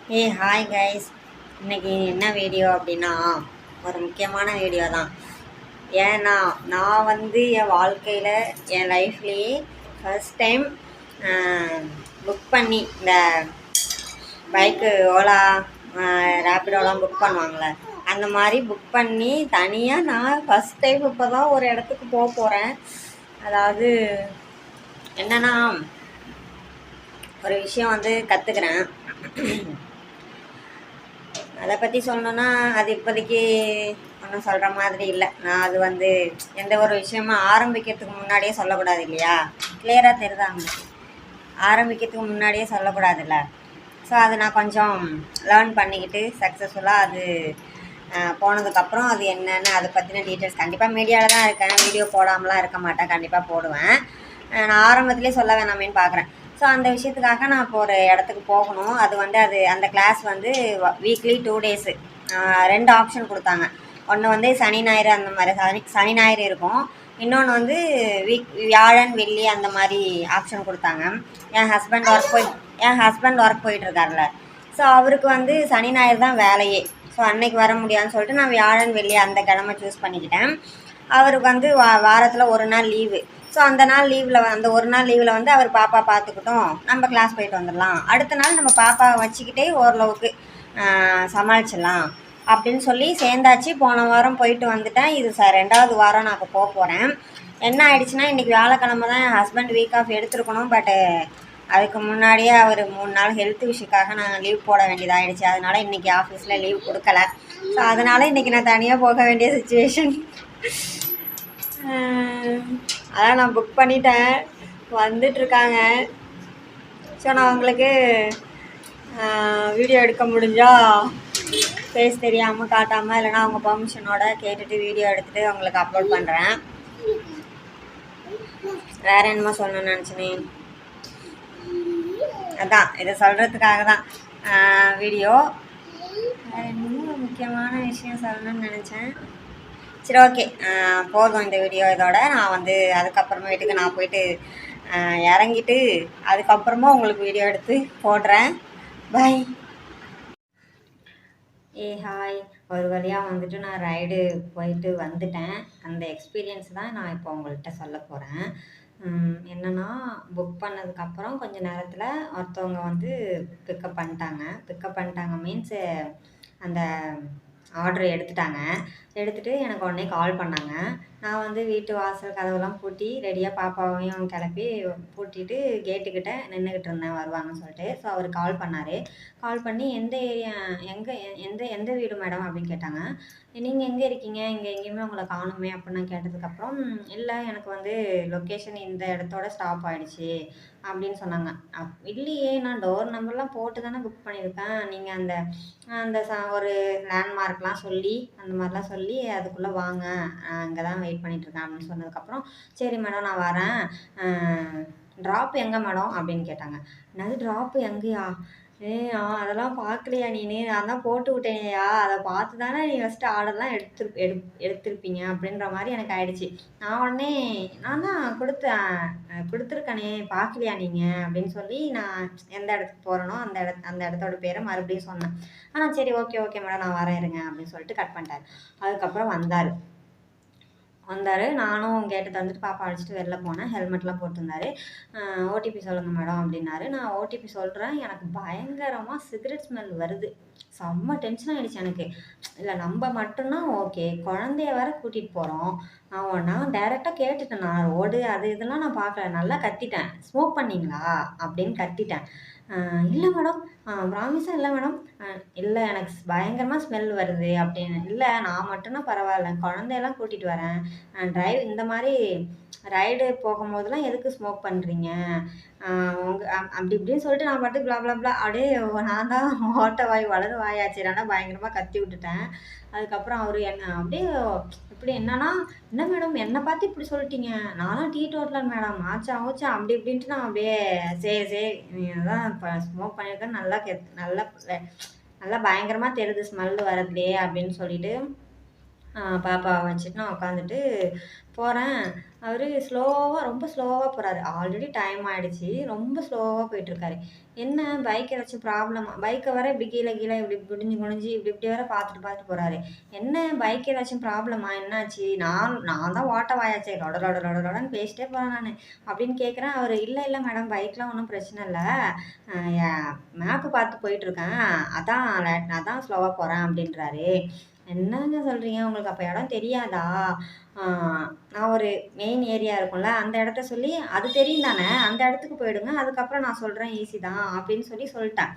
Hi guys. இன்னைக்கு என்ன video அப்படின்னா, ஒரு முக்கியமான வீடியோ தான். ஏன்னா நான் என் வாழ்க்கையில் என் லைஃப்லேயே ஃபர்ஸ்ட் டைம் புக் பண்ணி இந்த பைக்கு ஓலா ரேப்பிடோலாம் புக் பண்ணுவாங்களே, அந்த மாதிரி புக் பண்ணி தனியாக நான் ஃபஸ்ட் டைம் இப்போ தான் ஒரு இடத்துக்கு போக போகிறேன். அதாவது என்னன்னா, ஒரு விஷயம் கற்றுக்கிறேன். அதை பற்றி சொல்லணுன்னா அது இப்போதைக்கு ஒன்றும் சொல்கிற மாதிரி இல்லை. நான் அது எந்த ஒரு விஷயமும் ஆரம்பிக்கிறதுக்கு முன்னாடியே சொல்லக்கூடாது இல்லையா? கிளியராக தெரியுதாங்க. ஆரம்பிக்கிறதுக்கு முன்னாடியே சொல்லக்கூடாதுல்ல. ஸோ அது நான் கொஞ்சம் லேர்ன் பண்ணிக்கிட்டு சக்ஸஸ்ஃபுல்லாக அது போனதுக்கப்புறம் அது என்னென்னு அதை பற்றின டீட்டெயில்ஸ் கண்டிப்பாக மீடியாவில் தான் இருக்கேன். வீடியோ போடாமலாம் இருக்க மாட்டேன், கண்டிப்பாக போடுவேன். நான் ஆரம்பத்துலேயே சொல்ல வேணாமேன்னு பார்க்குறேன். ஸோ அந்த விஷயத்துக்காக நான் இப்போ ஒரு இடத்துக்கு போகணும். அது அந்த கிளாஸ் வீக்லி 2 டேஸு 2 ஆப்ஷன் கொடுத்தாங்க. ஒன்று சனி ஞாயிறு அந்த மாதிரி சனி ஞாயிறு இருக்கும். இன்னொன்று வியாழன் வெள்ளி அந்த மாதிரி ஆப்ஷன் கொடுத்தாங்க. என் ஹஸ்பண்ட் ஒர்க் போயிட்டுருக்காருல, ஸோ அவருக்கு சனி ஞாயிறு தான் வேலையே. ஸோ அன்னைக்கு வர முடியாதுன்னு சொல்லிட்டு நான் வியாழன் வெள்ளி அந்த கிழமை சூஸ் பண்ணிக்கிட்டேன். அவருக்கு வாரத்தில் ஒரு நாள் லீவு. ஸோ அந்த ஒரு நாள் லீவில் அவர் பாப்பா பார்த்துக்கிட்டோம், நம்ம கிளாஸ் போயிட்டு வந்துடலாம். அடுத்த நாள் நம்ம பாப்பாவை வச்சுக்கிட்டே ஓரளவுக்கு சமாளிச்சிடலாம் அப்படின்னு சொல்லி சேர்ந்தாச்சு. போன வாரம் போயிட்டு வந்துட்டேன். இது 2வது வாரம் நான் இப்போ போக போகிறேன். என்ன ஆயிடுச்சுன்னா, இன்றைக்கி வியாழக்கிழமை தான் என் ஹஸ்பண்ட் வீக் ஆஃப் எடுத்துருக்கணும். பட்டு அதுக்கு முன்னாடியே அவர் 3 நாள் ஹெல்த் இஷ்யூக்காக நான் லீவ் போட வேண்டியதாகிடுச்சு. அதனால் இன்றைக்கி ஆஃபீஸில் லீவ் கொடுக்கல. ஸோ அதனால் இன்றைக்கி நான் தனியாக போக வேண்டிய சுச்சுவேஷன். அதான் நான் புக் பண்ணிட்டேன், வந்துட்டுருக்காங்க. ஸோ நான் உங்களுக்கு வீடியோ எடுக்க முடிஞ்சால் ஃபேஸ் தெரியாமல் காட்டாமல், இல்லைனா அவங்க பர்மிஷனோட கேட்டுட்டு வீடியோ எடுத்துகிட்டு உங்களுக்கு அப்லோட் பண்ணுறேன். வேறு என்னமோ சொல்லணும்னு நினச்சினேன், அதான் இதை சொல்கிறதுக்காக தான் வீடியோ. வேறு என்னமோ முக்கியமான விஷயம் சொல்லணும்னு நினச்சேன். சரி, ஓகே, போதும் இந்த வீடியோ இதோட. நான் அதுக்கப்புறமேட்டுக்கு நான் போயிட்டு இறங்கிட்டு அதுக்கப்புறமா உங்களுக்கு வீடியோ எடுத்து போடுறேன். பாய். ஹாய். ஒரு வழியாக நான் ரைடு போயிட்டு வந்துட்டேன். அந்த எக்ஸ்பீரியன்ஸ் தான் நான் இப்போ உங்கள்கிட்ட சொல்ல போகிறேன். என்னென்னா, புக் பண்ணதுக்கப்புறம் கொஞ்சம் நேரத்தில் ஒருத்தவங்க பிக்கப் பண்ணிட்டாங்க மீன்ஸு அந்த ஆர்டர் எடுத்துகிட்டு எனக்கு உடனே கால் பண்ணாங்க. நான் வீட்டு வாசல் கதவுலாம் பூட்டி ரெடியாக பாப்பாவையும் கிளப்பி பூட்டிட்டு கேட்டுக்கிட்ட நின்றுக்கிட்டு இருந்தேன் வருவாங்கன்னு சொல்லிட்டு. ஸோ அவர் கால் பண்ணி எந்த ஏரியா, எந்த வீடு மேடம் அப்படின்னு கேட்டாங்க. நீங்கள் எங்கே இருக்கீங்க, இங்கே எங்கேயுமே உங்களை காணுமே அப்படின்னு நான் கேட்டதுக்கப்புறம், இல்லை எனக்கு லொக்கேஷன் இந்த இடத்தோட ஸ்டாப் ஆகிடுச்சி அப்படின்னு சொன்னாங்க. இல்லையே, நான் டோர் நம்பர்லாம் போட்டு தானே புக் பண்ணியிருக்கேன். நீங்கள் அந்த ஒரு லேண்ட்மார்க்லாம் சொல்லி அந்த மாதிரிலாம் சொல்லி அதுக்குள்ளே வாங்க, அங்கே தான் வெயிட் பண்ணிகிட்ருக்கேன் அப்படின்னு சொன்னதுக்கப்புறம், சரி மேடம் நான் வரேன், ட்ராப் எங்கே மேடம் அப்படின்னு கேட்டாங்க. என்னது ட்ராப்பு எங்கேயா? அதெல்லாம் பார்க்கலையா நீனு? நான் தான் போட்டு விட்டேனையா, அதை பார்த்து தானே நீ ஃபஸ்ட்டு ஆர்டர்லாம் எடுத்திருப்பீங்க அப்படின்ற மாதிரி எனக்கு ஆயிடுச்சு. நான் உடனே நான் தான் கொடுத்துருக்கேனே, பார்க்கலையா நீங்கள் அப்படின்னு சொல்லி நான் எந்த இடத்துக்கு போகிறேனோ அந்த இடத்தோட பேரை மறுபடியும் சொன்னேன். சரி, ஓகே மேடம் நான் வரேன் இருங்க அப்படின்னு சொல்லிட்டு கட் பண்ணிட்டார். அதுக்கப்புறம் வந்தார். நானும் கேட்டு தந்துட்டு பாப்பா அழைச்சிட்டு வெளில போனேன். ஹெல்மெட்லாம் போட்டிருந்தாரு. ஓடிபி சொல்லுங்கள் மேடம் அப்படின்னாரு. நான் ஓடிபி சொல்கிறேன். எனக்கு பயங்கரமாக சிகரெட் ஸ்மெல் வருது. செம்ம டென்ஷன் ஆகிடுச்சு எனக்கு. இல்லை, நம்ம மட்டும்தான் ஓகே, குழந்தைய வேற கூட்டிகிட்டு போகிறோம். நான் டைரெக்டாக கேட்டுட்டேன். நான் ரோடு இதெல்லாம் நான் பார்க்கல, நல்லா கத்திட்டேன். ஸ்மோக் பண்ணிங்களா அப்படின்னு கத்திட்டேன். இல்லை மேடம், ப்ராமிஸாக இல்லை மேடம். இல்லை, எனக்கு பயங்கரமாக ஸ்மெல் வருது அப்படின்னு. இல்லை, நான் மட்டும்தான் பரவாயில்ல, குழந்தையெல்லாம் கூட்டிகிட்டு வரேன். இந்த மாதிரி ரைடு போகும்போதெல்லாம் எதுக்கு ஸ்மோக் பண்ணுறீங்க அப்படி இப்படின்னு சொல்லிட்டு நான் பாட்டு ப்ளா ப்ளா ப்ளா அப்படியே நான் தான் ஓட்ட வாய் வலது வாயாச்சு, நான் பயங்கரமாக கத்தி விட்டுட்டேன். அதுக்கப்புறம் அவர் என்ன அப்படியே இப்படி என்னன்னா, என்ன மேடம் என்னை பார்த்து இப்படி சொல்லிட்டீங்க, நானும் டீ டோட்டலர் மேடம், ஆச்சா அப்படி இப்படின்ட்டு நான் அப்படியே சரி நீங்கள் தான் இப்போ ஸ்மோக் பண்ணியிருக்கேன், நல்லா பயங்கரமாக தெரியுது ஸ்மெல் வரதுலே அப்படின்னு சொல்லிட்டு பாப்பாவை வச்சுட்டு நான் உட்காந்துட்டு போகிறேன். அவர் ரொம்ப ஸ்லோவாக போகிறாரு. ஆல்ரெடி டைம் ஆகிடுச்சி. ரொம்ப ஸ்லோவாக போயிட்டுருக்காரு. என்ன பைக் ஏதாச்சும் ப்ராப்ளமா? பைக்கை வர இப்படி கீழே கீழே இப்படி குடிஞ்சு குனிஞ்சு இப்படி இப்படி வர பார்த்துட்டு பார்த்துட்டு போகிறாரு. என்ன பைக் ஏதாச்சும் ப்ராப்ளமா? என்னாச்சு? நான் தான் ஓட்ட வாயாச்சே, லொட லொட லொட லொடன்னு பேசிட்டே போகிறேன் நான் அப்படின்னு கேட்குறேன். அவர் இல்லை இல்லை மேடம், பைக்லாம் ஒன்றும் பிரச்சனை இல்லை, மேப்பு பார்த்து போயிட்டுருக்கேன், அதான் ஸ்லோவாக போகிறேன் அப்படின்றாரு. என்னங்க சொல்கிறீங்க? உங்களுக்கு அப்போ இடம் தெரியாதா? நான் ஒரு மெயின் ஏரியா இருக்கும்ல, அந்த இடத்த சொல்லி அது தெரியும் தானே, அந்த இடத்துக்கு போயிடுங்க, அதுக்கப்புறம் நான் சொல்கிறேன் ஈஸி தான் அப்படின்னு சொல்லிட்டேன்.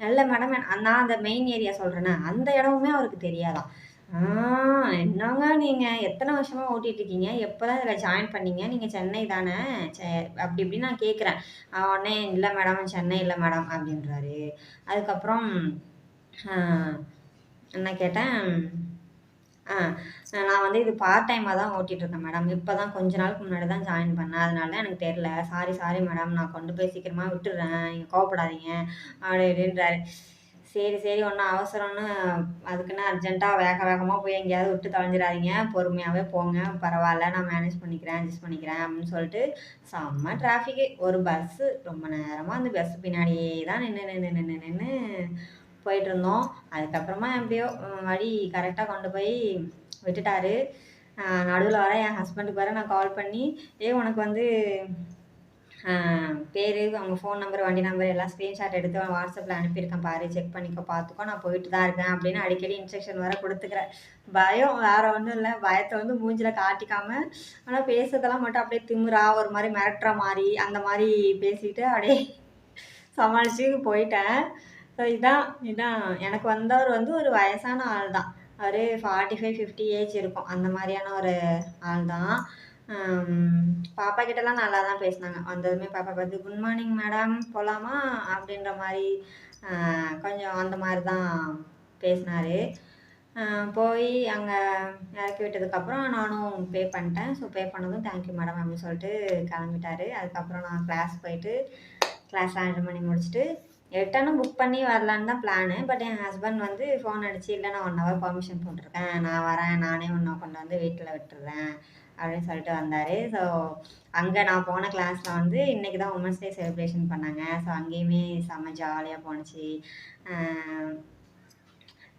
நல்ல மேடம், நான் அந்த மெயின் ஏரியா சொல்கிறேன்னே, அந்த இடமுமே அவருக்கு தெரியாதான். என்னங்க நீங்கள் எத்தனை வருஷமாக ஓட்டிகிட்டு இருக்கீங்க? எப்போ தான் இதில் ஜாயின் பண்ணீங்க? நீங்கள் சென்னை தானே? அப்படி இப்படின்னு நான் கேட்குறேன். உடனே இல்லை மேடம், சென்னை இல்லை மேடம் அப்படின்றாரு. அதுக்கப்புறம் என்ன கேட்டேன், நான் வந்து இது பார்ட் டைமாக தான் ஓட்டிகிட்ருக்கேன் மேடம். இப்போ தான் கொஞ்ச நாளுக்கு முன்னாடி தான் ஜாயின் பண்ணேன். அதனால தான் எனக்கு தெரில. சாரி மேடம், நான் கொண்டு போய் சீக்கிரமாக விட்டுடுறேன், நீங்கள் கோவப்படாதீங்க அப்படி இப்படின்றாரு. சரி ஒன்றும் அவசரம்னு அதுக்குன்னு அர்ஜென்ட்டாக வேகமாக போய் எங்கேயாவது விட்டு தொலைஞ்சிடாதீங்க, பொறுமையாகவே போங்க, பரவாயில்ல, நான் மேனேஜ் பண்ணிக்கிறேன், அட்ஜஸ்ட் பண்ணிக்கிறேன் அப்படின்னு சொல்லிட்டு செம்ம டிராஃபிக்கு. ஒரு பஸ்ஸு ரொம்ப நேரமாக அந்த பஸ் பின்னாடியே தான் நின்று போயிட்டுருந்தோம். அதுக்கப்புறமா எப்படியோ வழி கரெக்டாக கொண்டு போய் விட்டுட்டாரு. நடுவில் வர என் ஹஸ்பண்டுக்கு வர நான் கால் பண்ணி, உனக்கு வந்து பேர், அவங்க ஃபோன் நம்பர், வண்டி நம்பர் எல்லாம் ஸ்க்ரீன்ஷாட் எடுத்து வாட்ஸ்அப்பில் அனுப்பியிருக்கேன் பாரு, செக் பண்ணிக்கோ, பார்த்துக்கோ, நான் போயிட்டு தான் இருக்கேன் அப்படின்னு அடிக்கடி இன்ஸ்ட்ரக்ஷன் வர கொடுத்துக்கிறேன். பயம் வேறு ஒன்றும் இல்லை, பயத்தை வந்து மூஞ்சில் காட்டிக்காமல், ஆனால் பேசுறதெல்லாம் மட்டும் அப்படியே திமிரா ஒரு மாதிரி மிரட்டுற மாதிரி அந்த மாதிரி பேசிட்டு அப்படியே சமாளித்து போயிட்டேன். ஸோ இதான் எனக்கு வந்தவர் வந்து ஒரு வயசான ஆள் தான். அவர் 45-50 ஏஜ் இருக்கும், அந்த மாதிரியான ஒரு ஆள் தான். பாப்பா கிட்டலாம் நல்லா தான் பேசினாங்க. வந்ததுமே பாப்பா பார்த்து குட் மார்னிங் மேடம், போகலாமா அப்படின்ற மாதிரி கொஞ்சம் அந்த மாதிரி தான் பேசினார். போய் அங்கே இறக்கி விட்டதுக்கப்புறம் நானும் பே பண்ணிட்டேன். ஸோ பே பண்ணதும் தேங்க்யூ மேடம் அப்படின்னு சொல்லிட்டு கிளம்பிட்டார். அதுக்கப்புறம் நான் கிளாஸ் போயிட்டு கிளாஸ்லாம் அட்டெண்ட் பண்ணி முடிச்சுட்டு ரிட்டனும் புக் பண்ணி வரலான்னு தான் பிளானு. பட் என் ஹஸ்பண்ட் வந்து ஃபோன் அடித்து, இல்லை நான் 1 ஹவர் பர்மிஷன் போட்டிருக்கேன், நான் வரேன், நானே உன்னை கொண்டு வந்து வீட்டில் விட்டுறேன் அப்படின்னு சொல்லிட்டு வந்தார். ஸோ அங்கே நான் போன கிளாஸில் வந்து இன்றைக்கி தான் உமன்ஸ் டே செலிப்ரேஷன் பண்ணாங்க. ஸோ அங்கேயுமே செம்ம ஜாலியாக போணுச்சு.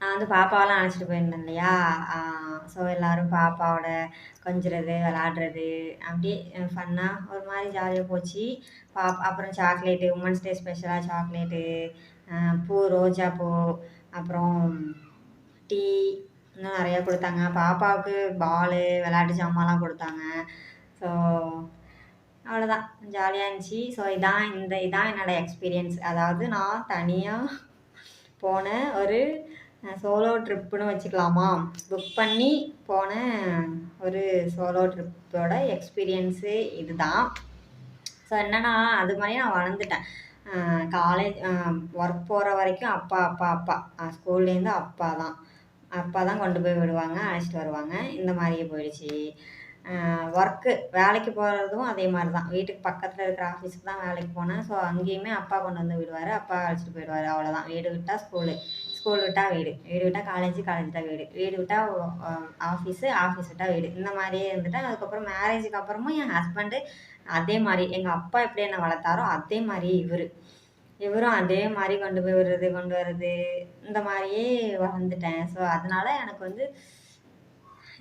நான் வந்து பாப்பாவெல்லாம் அழைச்சிட்டு போயிருந்தேன் இல்லையா, ஸோ எல்லோரும் பாப்பாவோட கொஞ்சுறது, விளாடுறது, அப்படியே ஃபன்னாக ஒரு மாதிரி ஜாலியாக போச்சு. அப்புறம் சாக்லேட்டு, உமன்ஸ் டே ஸ்பெஷலாக சாக்லேட்டு, ரோஜா பூ, அப்புறம் டீ, இன்னும் நிறையா கொடுத்தாங்க. பாப்பாவுக்கு பாலு, விளையாட்டு ஜாமான்லாம் கொடுத்தாங்க. ஸோ அவ்வளோதான், ஜாலியாக இருந்துச்சு. ஸோ இதான் என்னோடய எக்ஸ்பீரியன்ஸ். அதாவது நான் தனியாக போன ஒரு சோலோ ட்ரிப்புன்னு வச்சுக்கலாமா, புக் பண்ணி போன ஒரு சோலோ ட்ரிப்போட எக்ஸ்பீரியன்ஸு இதுதான். ஸோ என்னென்னா, அது மாதிரி நான் வளர்ந்துட்டேன். காலேஜ் ஒர்க் போகிற வரைக்கும் அப்பா ஸ்கூல்லேருந்து அப்பா தான் கொண்டு போய் விடுவாங்க, அழைச்சிட்டு வருவாங்க. இந்த மாதிரியே போயிடுச்சு. வேலைக்கு போகிறதும் அதே மாதிரி தான். வீட்டுக்கு பக்கத்தில் இருக்கிற ஆஃபீஸுக்கு தான் வேலைக்கு போனேன். ஸோ அங்கேயுமே அப்பா கொண்டு வந்து விடுவார், அப்பா அழைச்சிட்டு போயிடுவார், அவ்வளோதான். வீடு விட்டால் ஸ்கூல் விட்டால் வீடு விட்டால் காலேஜ் விட்டால் வீடு விட்டால் ஆஃபீஸ் விட்டால் வீடு, இந்த மாதிரியே இருந்துட்டேன். அதுக்கப்புறம் மேரேஜுக்கு அப்புறமும் என் ஹஸ்பண்டு அதே மாதிரி, எங்கள் அப்பா எப்படி என்னை வளர்த்தாரோ அதே மாதிரி இவரும் அதே மாதிரி கொண்டு போய் விடுறது, கொண்டு வர்றது, இந்த மாதிரியே வளர்ந்துட்டேன். ஸோ அதனால் எனக்கு வந்து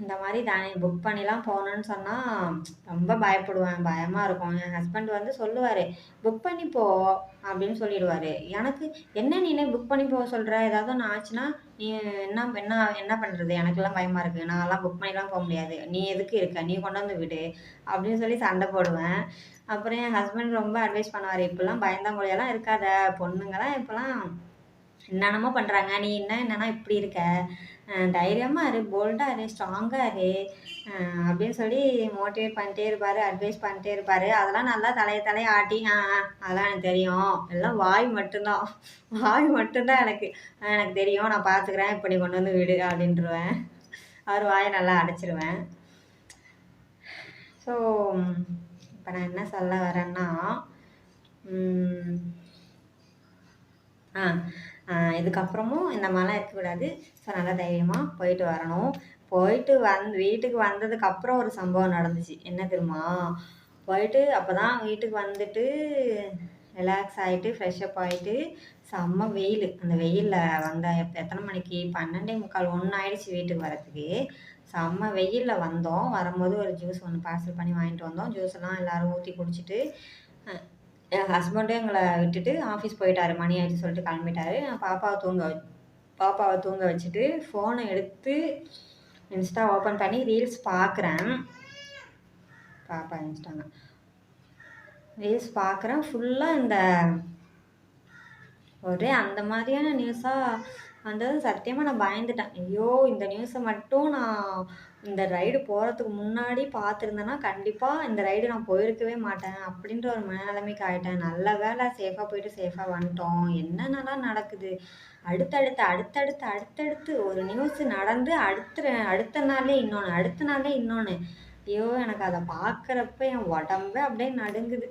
இந்த மாதிரி தானே புக் பண்ணிலாம் போகணுன்னு சொன்னால் ரொம்ப பயப்படுவேன், பயமாக இருக்கும். என் ஹஸ்பண்ட் வந்து சொல்லுவார், புக் பண்ணி போ அப்படின்னு சொல்லிடுவார். எனக்கு நீனே புக் பண்ணி போக சொல்கிற, ஏதாவது ஒன்று ஆச்சுன்னா நீ என்ன பண்ணுறது, எனக்கெல்லாம் பயமாக இருக்குது, நான்லாம் புக் பண்ணிலாம் போக முடியாது, நீ எதுக்கு இருக்க, நீ கொண்டு வந்து விடு அப்படின்னு சொல்லி சண்டை போடுவேன். அப்புறம் என் ஹஸ்பண்ட் ரொம்ப அட்வைஸ் பண்ணுவார், இப்படிலாம் பயந்தாங்கொழியெல்லாம் இருக்காத, பொண்ணுங்களாம் இப்போலாம் என்னென்னமோ பண்ணுறாங்க, நீ என்னன்னா இப்படி இருக்க, தைரியமாக இரு, போல்டாக இரு, ஸ்ட்ராங்காக இரு அப்படின்னு சொல்லி மோட்டிவேட் பண்ணிட்டே இருப்பார், அட்வைஸ் பண்ணிட்டே இருப்பார். அதெல்லாம் நல்லா தலையை ஆட்டி அதெல்லாம் எனக்கு தெரியும், எல்லாம் வாய் மட்டும்தான் எனக்கு தெரியும், நான் பார்த்துக்கிறேன், இப்படி கொண்டு வந்து விடு அப்படின்ட்டுருவேன். அவர் வாயை நல்லா அடைச்சிருவேன். ஸோ இப்போ நான் என்ன சொல்ல வரேன்னா, இதுக்கப்புறமும் இந்த மாதிரிலாம் இருக்கக்கூடாது. ஸோ நல்லா தைரியமாக போயிட்டு வரணும். போயிட்டு வீட்டுக்கு வந்ததுக்கப்புறம் ஒரு சம்பவம் நடந்துச்சு. என்ன தெரியுமா? போயிட்டு அப்போ தான் வீட்டுக்கு வந்துட்டு ரிலாக்ஸ் ஆகிட்டு ஃப்ரெஷ்அப் ஆகிட்டு செம்ம வெயில். அந்த வெயிலில் வந்த எத்தனை மணிக்கு 12:45 1 ஆயிடுச்சு வீட்டுக்கு வரத்துக்கு. செம்ம வெயிலில் வந்தோம். வரும்போது ஒரு ஜூஸ் ஒன்று பார்சல் பண்ணி வாங்கிட்டு வந்தோம். ஜூஸ்லாம் எல்லோரும் ஊற்றி குடிச்சிட்டு என் ஹஸ்பண்டும் எங்களை விட்டுட்டு ஆஃபீஸ் போயிட்டாரு. மணி ஆயிடுச்சு சொல்லிட்டு கிளம்பிட்டாரு. நான் பாப்பாவை தூங்க வச்சுட்டு ஃபோனை எடுத்து இன்ஸ்டா ஓப்பன் பண்ணி ரீல்ஸ் பார்க்குறேன். பாப்பா இன்ஸ்டாங்க ரீல்ஸ் பார்க்குறேன். ஃபுல்லாக இந்த ஒரே அந்த மாதிரியான நியூஸாக வந்தது. சத்தியமாக நான் பயந்துட்டேன். ஐயோ, இந்த நியூஸை மட்டும் நான் இந்த ரைடு போகிறதுக்கு முன்னாடி பார்த்துருந்தேன்னா கண்டிப்பாக இந்த ரைடு நான் போயிருக்கவே மாட்டேன் அப்படின்ற ஒரு மனநிலைமைக்கு ஆகிட்டேன். நல்ல வேலை சேஃபாக போயிட்டு சேஃபாக வந்துட்டோம். என்னென்னலாம் நடக்குது, அடுத்தடுத்து ஒரு நியூஸ் நடந்து அடுத்த நாளே இன்னொன்று. ஐயோ, எனக்கு அதை பார்க்குறப்ப என் உடம்பே அப்படியே நடுங்குது.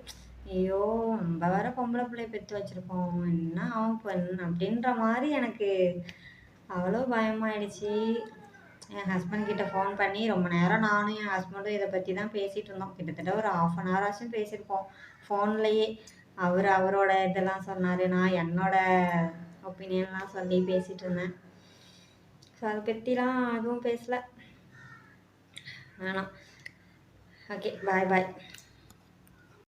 ஐயோ, நம்ம வேற பொம்பளை பிள்ளைய பெற்று வச்சுருக்கோம், என்ன ஆகும் பெண் அப்படின்ற மாதிரி எனக்கு அவ்வளோ பயமாயிடுச்சு. என் ஹஸ்பண்ட் கிட்ட ஃபோன் பண்ணி ரொம்ப நேரம் நானும் என் ஹஸ்பண்டும் இதை பற்றி தான் பேசிகிட்டு இருந்தோம். கிட்டத்தட்ட ஒரு 1/2 hour ஆச்சும் பேசியிருப்போம் ஃபோன்லேயே. அவரோட இதெல்லாம் சொன்னார், நான் என்னோட ஒப்பீனியன்லாம் சொல்லி பேசிகிட்டு இருந்தேன். ஸோ அதை பற்றிலாம் எதுவும் பேசலை, வேணாம். ஓகே, பாய்.